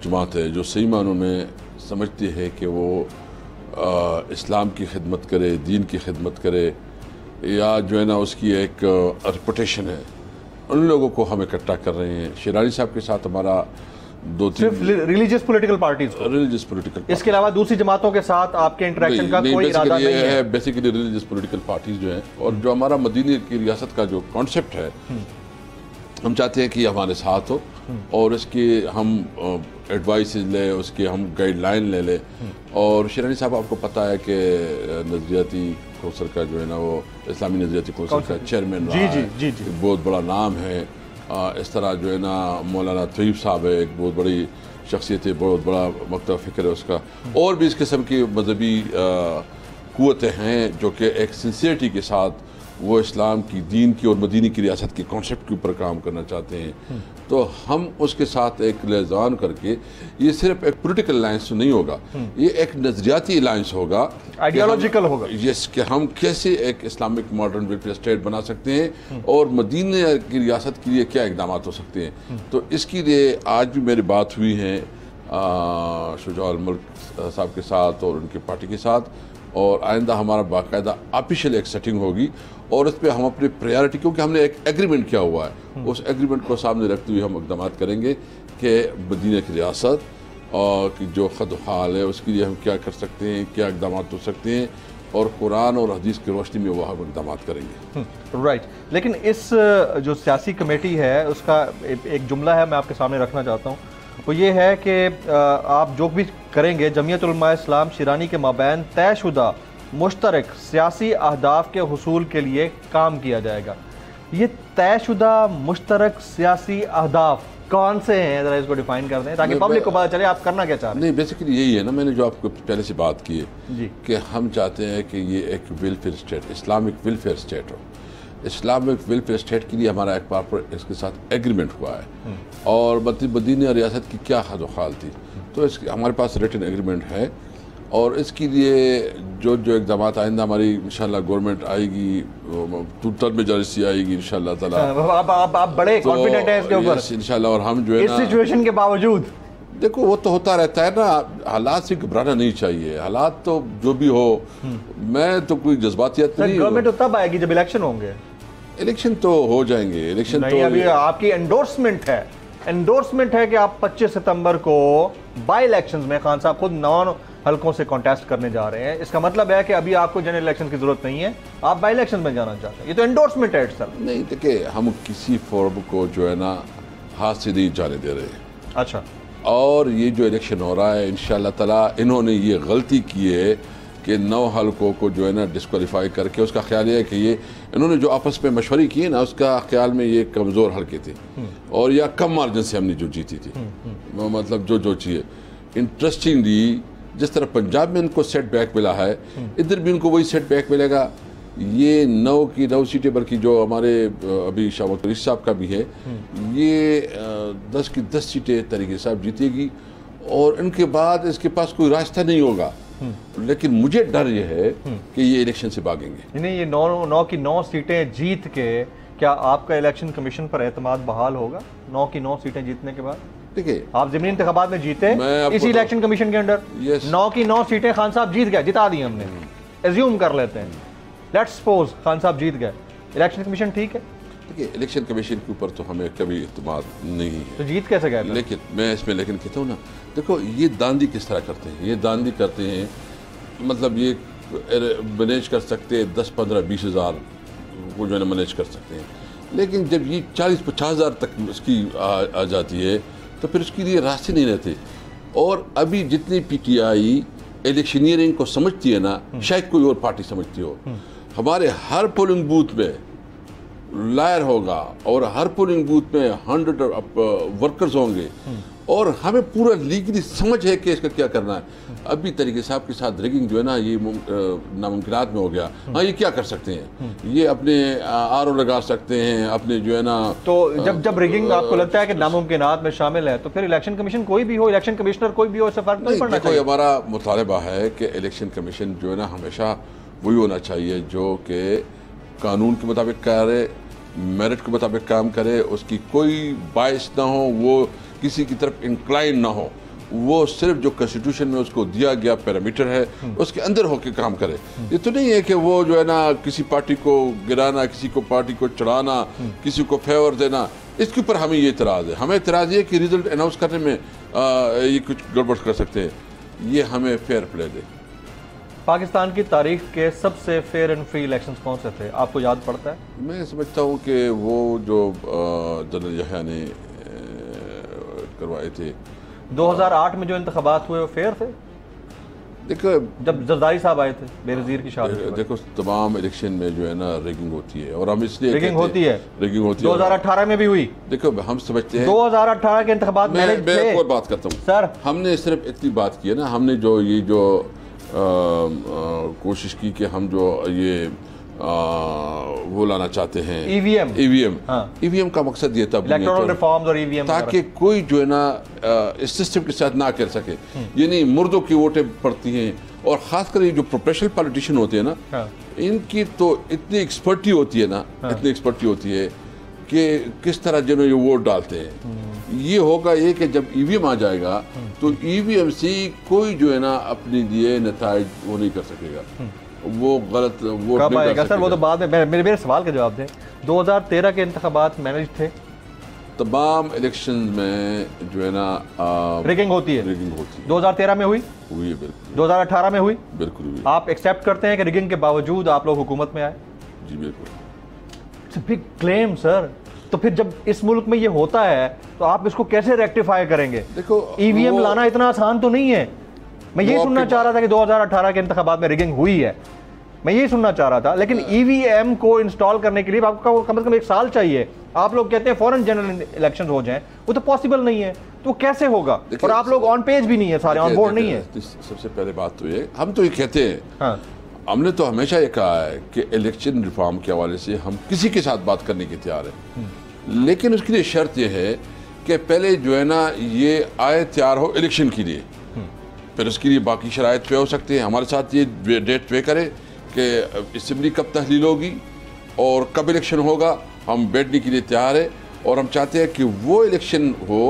जमात है, जो सही मानों में समझती है कि वो इस्लाम की खिदमत करे, दीन की खिदमत करे, या जो है ना उसकी एक रेपुटेशन है, उन लोगों को हम इकट्ठा कर रहे हैं। शिरानी साहब के साथ हमारा 2-3 religious political parties, religious political, इसके अलावा दूसरी जमातों के साथ आपके इंटरेक्शन का कोई इरादा नहीं है? बेसिकली रिलीजियस पॉलिटिकल पार्टीज जो हैं, और जो हमारा मदीने की रियासत का जो कॉन्सेप्ट है, हम चाहते हैं कि हमारे साथ हो और इसके हम एडवाइस ले, उसके हम गाइडलाइन ले लें। और शिरानी साहब, आपको पता है कि नज़रियाती कौंसल का जो है ना वो इस्लामी नज़रियाती कौंसल का चेयरमैन रहा है, एक बहुत बड़ा नाम है। इस तरह जो है ना मौलाना तय्यब साहब है, एक बहुत बड़ी शख्सियत है, बहुत बड़ा मकतब फ़िक्र है उसका। और भी इस किस्म की मजहबी क़ुव्वतें हैं जो कि एक सिंसियरिटी के साथ वो इस्लाम की, दीन की और मदीने की रियासत के कॉन्सेप्ट के ऊपर काम करना चाहते हैं। तो हम उसके साथ एक लिजान करके, ये सिर्फ एक पॉलिटिकल अलायंस नहीं होगा, ये एक नज़रियाती अलायंस होगा, आइडियोलॉजिकल होगा। यस, कि हम कैसे एक इस्लामिक मॉडर्न वेलफेयर स्टेट बना सकते हैं और मदीने की रियासत के लिए क्या इक़दाम हो सकते हैं। तो इसके लिए आज भी मेरी बात हुई है शुजाउल मुल्क साहब के साथ और उनकी पार्टी के साथ, और आइंदा हमारा बाकायदा ऑफिशियल एक सेटिंग होगी और उस पर हम अपनी प्रायोरिटी, क्योंकि हमने एक एग्रीमेंट किया हुआ है, उस एग्रीमेंट को सामने रखते हुए हम इक़दाम करेंगे कि मदीने की रियासत और की जो खद हाल है उसके लिए हम क्या कर सकते हैं, क्या इक़दाम हो सकते हैं, और कुरान और हदीस की रोशनी में वो हम इक़दाम करेंगे। राइट। लेकिन इस जो सियासी कमेटी है उसका एक जुमला है मैं आपके सामने रखना चाहता हूँ, वो ये है कि आप जो भी करेंगे जमीयत उलमा इस्लाम शिरानी के माबैन तयशुदा मुश्तरक सियासी अहदाफ के हुसूल के लिए काम किया जाएगा। ये तयशुदा मुश्तरक सियासी अहदाफ कौन से हैं, ज़रा इसको डिफाइन कर दें ताकि पब्लिक को पता चले आप करना क्या चाह रहे हैं। नहीं, बेसिकली यही है ना, मैंने जो आपको पहले से बात की है कि हम चाहते हैं कि ये एक welfare state, Islamic welfare state हो। इस्लामिक वेलफेयर स्टेट के लिए हमारा एक प्रॉपर इसके साथ एग्रीमेंट हुआ है, और मदीने रियासत की क्या हद खाल थी, तो इसके हमारे पास रिटन एग्रीमेंट है। और इसके लिए जो जो इक़दाम आइंदा हमारी इंशाल्लाह गवर्नमेंट आएगी, 2/3 मेजॉरिटी आएगी इंशाल्लाह ताला। आप बड़े कॉन्फिडेंट हैं इसके ऊपर इंशाल्लाह। और हम जो है इस सिचुएशन के बावजूद, देखो वो तो होता रहता है ना, हालात से घबराना नहीं चाहिए, हालात तो जो भी हो, मैं तो कोई जज्बातियत नहीं। गवर्नमेंट तो तब आएगी जब इलेक्शन होंगे। इलेक्शन तो हो जाएंगे, इलेक्शन तो अभी आपकी एंडोर्समेंट है कि आप 25 सितंबर को बाई इलेक्शंस में खान साहब खुद हलकों से कॉन्टेस्ट करने जा रहे हैं, इसका मतलब है कि अभी आपको जनरल इलेक्शन की जरूरत नहीं है, आप बाई इलेक्शन में जाना चाहते हैं। ये तो एंडोर्समेंट है सर। नहीं देखिए, हम किसी फोरम को जो है ना हाथ से नहीं जाने दे रहे हैं। अच्छा, और ये जो इलेक्शन हो रहा है इंशाल्लाह ताला इन्होंने ये गलती की है कि 9 हलकों को जो है ना डिस्क्वालीफाई करके, उसका ख्याल ये है कि ये इन्होंने जो आपस में मशवरे किए ना, उसका ख्याल में ये कमज़ोर हलके थे और या कम मार्जिन से हमने जो जीती थी, मतलब जो चाहिए। इंटरेस्टिंगली जिस तरह पंजाब में इनको सेट बैक मिला है, इधर भी इनको वही सेट बैक मिलेगा। ये 9 की 9 सीटें, बल्कि जो हमारे अभी शहबाज शरीफ साहब का भी है, ये 10 की 10 सीटें तरीके साहब जीतेगी और इनके बाद इसके पास कोई रास्ता नहीं होगा। लेकिन मुझे डर ये है कि ये इलेक्शन से भागेंगे। नहीं, ये 9 की 9 सीटें जीत के क्या आपका इलेक्शन कमीशन पर एतमाद बहाल होगा? 9 की 9 सीटें जीतने के बाद देखिए, आप ज़मीनी इंतखाबात में जीते इसी इलेक्शन कमीशन के अंडर, 9 की 9 सीटें खान साहब जीत गए, जिता दी हमने, एज्यूम कर लेते हैं, लेट्स सपोज खान साहब जीत गए, इलेक्शन कमीशन ठीक है? देखिए, इलेक्शन कमीशन के ऊपर तो हमें कभी इत्मीनान नहीं है, तो जीत कैसे गए? लेकिन मैं इसमें कहता हूँ ना, देखो ये दांदी किस तरह करते हैं, ये दांदी करते हैं, मतलब ये मैनेज कर सकते हैं 10, 15, 20 हज़ार को जो है मैनेज कर सकते हैं, लेकिन जब ये 40-50 हज़ार तक उसकी आ जाती है तो फिर उसके लिए रास्ते नहीं रहते। और अभी जितनी PTI इलेक्शनियरिंग को समझती है ना, शायद कोई और पार्टी समझती हो। हमारे हर पोलिंग बूथ में लायर होगा और हर पोलिंग बूथ में 100 वर्कर्स होंगे और हमें पूरा लीगली समझ है कि इसका क्या करना है। अभी तरीके साहब के साथ रिगिंग जो है ना, ये नामुमकिनात में हो गया। हाँ, ये क्या कर सकते हैं, ये अपने RO लगा सकते हैं अपने जो है ना। तो जब रिगिंग आपको लगता है कि नामुमकिनात में शामिल है, तो फिर इलेक्शन कमीशन कोई भी हो, इलेक्शन कमिश्नर कोई भी हो, इससे फर्क नहीं पड़ना चाहिए। हमारा मुतालबा है कि इलेक्शन कमीशन जो है ना हमेशा वही होना चाहिए जो कि कानून के मुताबिक करे, मेरिट के मुताबिक काम करे, उसकी कोई बायस ना हो, वो किसी की तरफ इंक्लाइन ना हो, वो सिर्फ जो कॉन्स्टिट्यूशन में उसको दिया गया पैरामीटर है उसके अंदर होकर काम करे। ये तो नहीं है कि वो जो है ना किसी पार्टी को गिराना, किसी को पार्टी को चढ़ाना, किसी को फेवर देना। इसके ऊपर हमें ये इतराज़ है। हमें इतराज़ ये कि रिजल्ट अनाउंस करने में ये कुछ गड़बड़ कर सकते हैं, ये हमें फेयर प्ले दे। पाकिस्तान की तारीख के सबसे फेयर एंड फ्री इलेक्शंस कौन से थे, आपको याद पड़ता है? मैं समझता हूँ कि वो जो जनरल यहया ने करवाए थे 2008 में जो इंतखाबात हुए वो फेयर थे? देखो, जब जरदारी साहब आए थे बेनज़ीर की शादी, देखो तमाम इलेक्शन में जो है ना रिगिंग होती है और हम इसलिए रिगिंग होती है 2018 में भी हुई। देखो, हम समझते हैं 2018 के इंतखाबात में मैं और बात करता हूँ सर, हमने सिर्फ इतनी बात की है ना, हमने जो ये जो कोशिश की कि हम जो ये वो लाना चाहते हैं ईवीएम का मकसद ये था रिफॉर्म्स और ईवीएम, ताकि कोई जो है ना इस सिस्टम के साथ ना कर सके। ये नहीं मुर्दों की वोटें पड़ती हैं, और खासकर ये जो प्रोफेशनल पॉलिटिशियन होते हैं ना, इनकी तो इतनी एक्सपर्टी होती है ना, इतनी एक्सपर्टी होती है कि किस तरह जो ये वोट डालते हैं। ये होगा ये कि जब ईवीएम आ जाएगा तो ईवीएम से कोई जो है ना अपने लिए नताइज वो नहीं कर सकेगा, वो गलत वोट कब आएगा सर? वो तो बाद में मेरे सवाल के जवाब दें। 2013 के इंतखाबात मैनेज थे, तमाम इलेक्शन में जो है ना रिगिंग होती है। 2013 में हुई है, बिल्कुल 2018 में हुई, बिल्कुल हुई। आप एक्सेप्ट करते हैं कि रिगिंग के बावजूद आप लोग हुकूमत में आए? जी बिल्कुल। It's a big claim sir. तो फिर जब इस मुल्क में ये होता है तो आप इसको कैसे रेक्टिफाई करेंगे? देखो, ईवीएम लाना इतना आसान तो नहीं है। मैं यही सुनना चाह रहा था कि 2018 के इंतखाबात में रिगिंग हुई है, मैं यही सुनना चाह रहा था, लेकिन ईवीएम को इंस्टॉल करने के लिए आपको कम से कम 1 साल चाहिए। आप लोग कहते हैं फॉरेन जनरल इलेक्शन हो जाएं, वो तो पॉसिबल नहीं है, तो कैसे होगा? और आप लोग ऑन पेज भी नहीं है, सारे ऑन बोर्ड नहीं है। सबसे पहले बात तो ये, हम तो ये कहते हैं, हमने तो हमेशा ये कहा है कि इलेक्शन रिफॉर्म के हवाले से हम किसी के साथ बात करने के तैयार हैं, लेकिन उसके लिए शर्त यह है कि पहले जो है ना ये आए तैयार हो इलेक्शन के लिए, फिर उसके लिए बाकी शराइत पे हो सकते हैं। हमारे साथ ये डेट पे करे कि असेंबली कब तहलील होगी और कब इलेक्शन होगा, हम बैठने के लिए तैयार है। और हम चाहते हैं कि वो इलेक्शन हो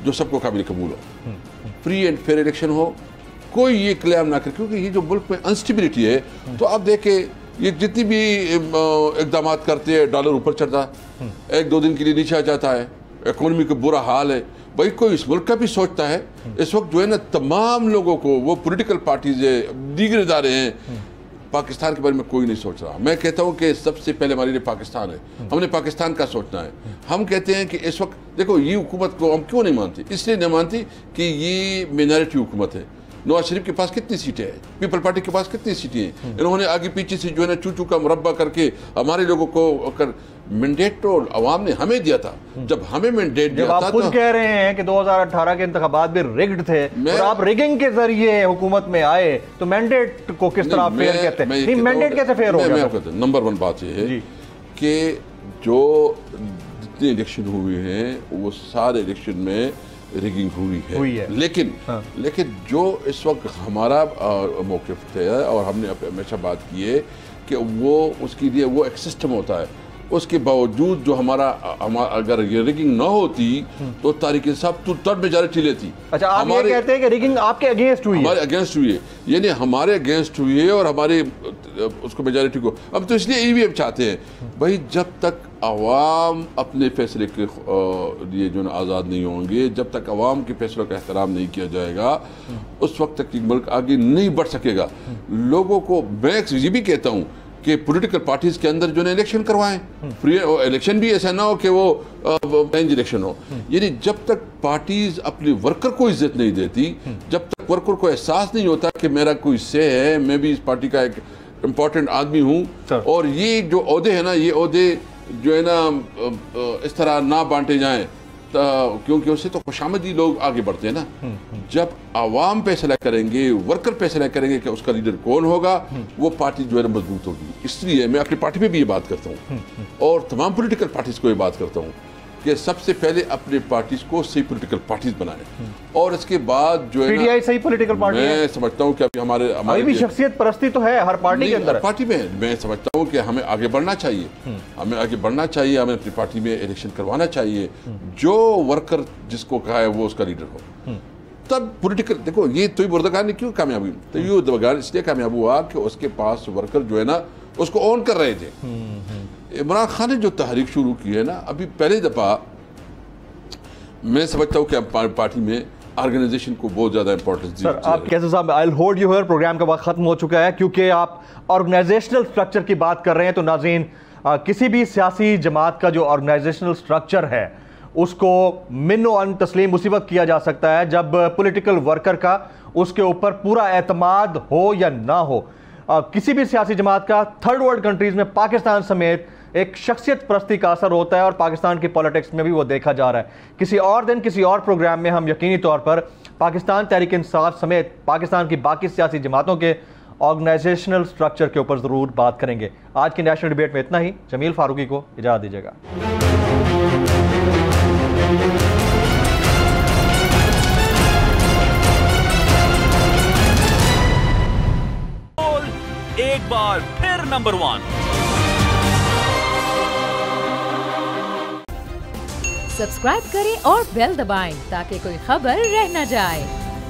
जो सबको काबिल कबूल हो, फ्री एंड फेयर इलेक्शन हो, कोई ये क्लेम ना करे, क्योंकि ये जो मुल्क में अनस्टेबिलिटी है, तो आप देखें ये जितनी भी इकदाम करते हैं, डॉलर ऊपर चढ़ता है, 1-2 दिन के लिए नीचे आ जाता है, इकोनॉमी का बुरा हाल है, भाई कोई इस मुल्क का भी सोचता है। इस वक्त जो है ना तमाम लोगों को, वो पॉलिटिकल पार्टीज है, दीगर इदारे हैं, पाकिस्तान के बारे में कोई नहीं सोच रहा। मैं कहता हूँ कि सबसे पहले हमारे लिए पाकिस्तान है, हमने पाकिस्तान का सोचना है। हम कहते हैं कि इस वक्त देखो ये हुकूमत को हम क्यों नहीं मानते, इसलिए नहीं मानती कि ये मिनॉरिटी हुकूमत है। नवाज शरीफ के पास कितनी सीटें हैं, पीपल पार्टी के पास कितनी सीटें हैं, इन्होंने आगे पीछे से जो है ना चू का मुरब्बा करके हमारे लोगों को मैंडेट तो अवाम ने हमें दिया था। जब हमें मैंडेट दिया था, आप खुद कह रहे हैं कि 2018 के इंतखाबात भी रिग्ड थे और आप रिगिंग के जरिए हुकूमत में आए, तो मैंडेट को किस तरह फेयर कहते हैं? नहीं, मैंडेट कैसे फेयर हो गया? नंबर 1 बात यह है कि जो जितने इलेक्शन हुए हैं वो सारे इलेक्शन में रिगिंग हुई है। लेकिन जो इस वक्त हमारा मौक़िफ़ है और हमने हमेशा बात की है कि वो उसके लिए वो एक सिस्टम होता है, उसके बावजूद जो हमारा अगर ये रिगिंग ना होती तो तारिक इंसाफ तो थर्ड मेजॉरिटी लेती। अच्छा, आप ये कहते हैं कि रिगिंग आपके अगेंस्ट हुई है? हमारे अगेंस्ट हुई है, यानी हमारे अगेंस्ट हुई है और हमारे उसको मेजॉरिटी को अब तो इसलिए ईवीएम चाहते हैं। भाई जब तक अवाम अपने फैसले के लिए जो है आज़ाद नहीं होंगे, जब तक अवाम के फैसलों का एहतराम नहीं किया जाएगा, उस वक्त तक मुल्क आगे नहीं बढ़ सकेगा। लोगों को मैं ये भी कहता हूँ कि पॉलिटिकल पार्टीज के अंदर जो है इलेक्शन करवाएं, फ्री इलेक्शन भी ऐसा ना हो कि वो रेंज इलेक्शन हो। यानी जब तक पार्टीज अपने वर्कर को इज्जत नहीं देती, जब तक वर्कर को एहसास नहीं होता कि मेरा कोई से है, मैं भी इस पार्टी का एक इम्पोर्टेंट आदमी हूँ, और ये जो ओहदे हैं ना, ये ओहदे जो है ना इस तरह ना बांटे जाएं, क्योंकि उससे तो खुशामदी लोग आगे बढ़ते हैं ना। जब आवाम फैसला करेंगे, वर्कर फैसला करेंगे कि उसका लीडर कौन होगा, वो पार्टी जो है मजबूत होगी। इसलिए मैं अपनी पार्टी में भी ये बात करता हूँ और तमाम पॉलिटिकल पार्टीज को ये बात करता हूँ कि सबसे पहले अपने पार्टीज को सही पॉलिटिकल पार्टीज बनाएं और इसके बाद जो है पीटीआई सही पॉलिटिकल पार्टी है। मैं समझता हूँ कि अभी हमारी भी शख्सियत परस्ती तो है हर पार्टी के अंदर। पार्टी में मैं समझता हूँ कि हमें आगे बढ़ना चाहिए, हमें आगे बढ़ना चाहिए, हमें अपनी पार्टी में इलेक्शन करवाना चाहिए। जो वर्कर जिसको कहा है वो उसका लीडर हो, तब पॉलिटिकल देखो ये तो बुर्दगार ने क्यों कामयाब हुई, तो ये बुर्दगार इसलिए कामयाब हुआ कि उसके पास वर्कर जो है ना उसको ऑन कर रहे थे। इमरान खान ने जो तहरीक शुरू की है ना, अभी पहली दफ़ा मैं समझता हूँ कि पार्टी में ऑर्गेनाइजेशन को बहुत ज़्यादा इंपॉर्टेंस दी। सर आप कैसे साहब, I will hold you here, programme का वक्त खत्म हो चुका है। क्योंकि आप ऑर्गेनाइजेशनल स्ट्रक्चर की बात कर रहे हैं, तो नाज़रीन किसी भी सियासी जमात का जो ऑर्गेनाइजेशनल स्ट्रक्चर है उसको मिनो अन तस्लीम उसी वक्त किया जा सकता है जब पॉलिटिकल वर्कर का उसके ऊपर पूरा एतमाद हो या ना हो। किसी भी सियासी जमात का थर्ड वर्ल्ड कंट्रीज में पाकिस्तान समेत एक शख्सियत परस्ती का असर होता है और पाकिस्तान की पॉलिटिक्स में भी वो देखा जा रहा है। किसी और दिन किसी और प्रोग्राम में हम यकीनी तौर पर पाकिस्तान तहरीक इंसाफ समेत पाकिस्तान की बाकी सियासी जमातों के ऑर्गेनाइजेशनल स्ट्रक्चर के ऊपर ज़रूर बात करेंगे। आज की नेशनल डिबेट में इतना ही। जमील फारूकी को इजाज़त दीजिएगा। एक बार फिर नंबर 1। सब्सक्राइब करें और बेल दबाएं ताकि कोई खबर रह न जाए।